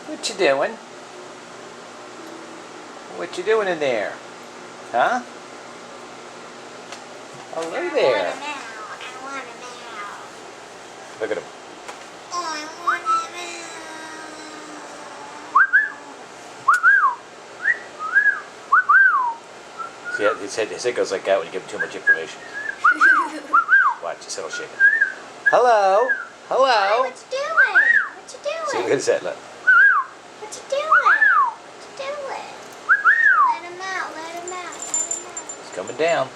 What you doing? What you doing in there? Huh? Hello there. I want a mouse. Look at him. Oh, I want a mouse. See, his head goes like that when you give him too much information. Watch, his head will shake. Hello? Hello? What you doing? What you doing? See, look at his head, look. What you doing? What you doing? Let him out, let him out, let him out. He's coming down.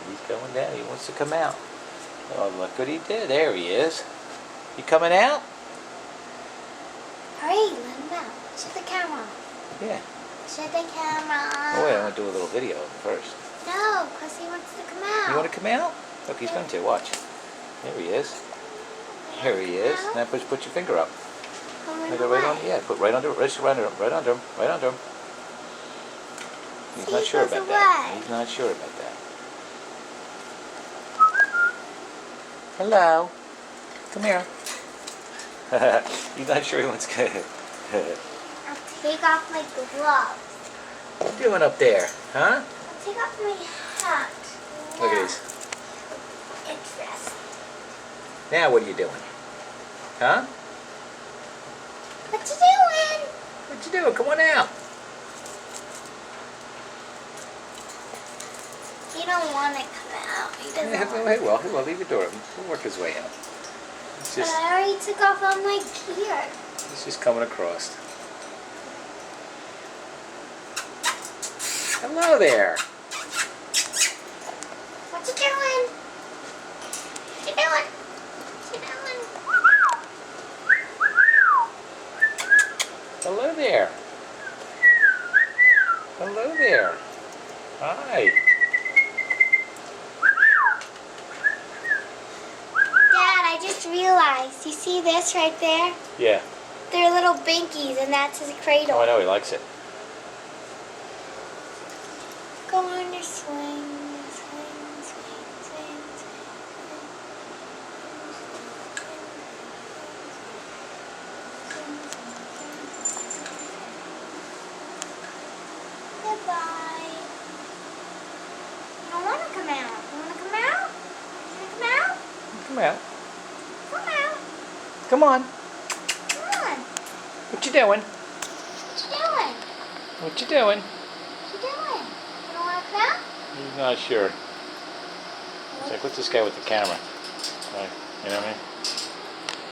He's coming down. He wants to come out. Oh, look what he did. There he is. You coming out? Hurry, let him out. Show the camera. Yeah. Show the camera. Oh, wait, I want to do a little video first. No, because he wants to come out. You want to come out? Look, he's going to. Watch. There he is. There he is. Now put your finger up. Put it right on. Yeah, put right under him. Right under him. Right under him. Right under him. He's not sure about that. He's not sure about that. Hello. Come here. He's not sure he wants to. I'll take off my gloves. What are you doing up there? Huh? I'll take off my hat. Look at these. Interesting. Now what are you doing? Huh? What you doing? What you doing? Come on out. He don't want to come out. He doesn't Yeah, want to. well, leave the door open. He'll work his way out. It's But just, I already took off all my gear. he's just coming across. Hello there. What you doing? What you doing? What you doing? Hello there. Hello there. Hi. Dad, I just realized. You see this right there? Yeah. They're little binkies, and that's his Oh, cradle. I know he likes it. Go on your swing, swing, swing, swing, swing. Goodbye. You don't want to come out. You want to come out? You want to come out? Come out. Come out. Come on. Come on. What you doing? What you doing? What you doing? What you doing? You don't want to come out? He's not sure. He's like, what's this guy with the camera? Like, you know what I mean?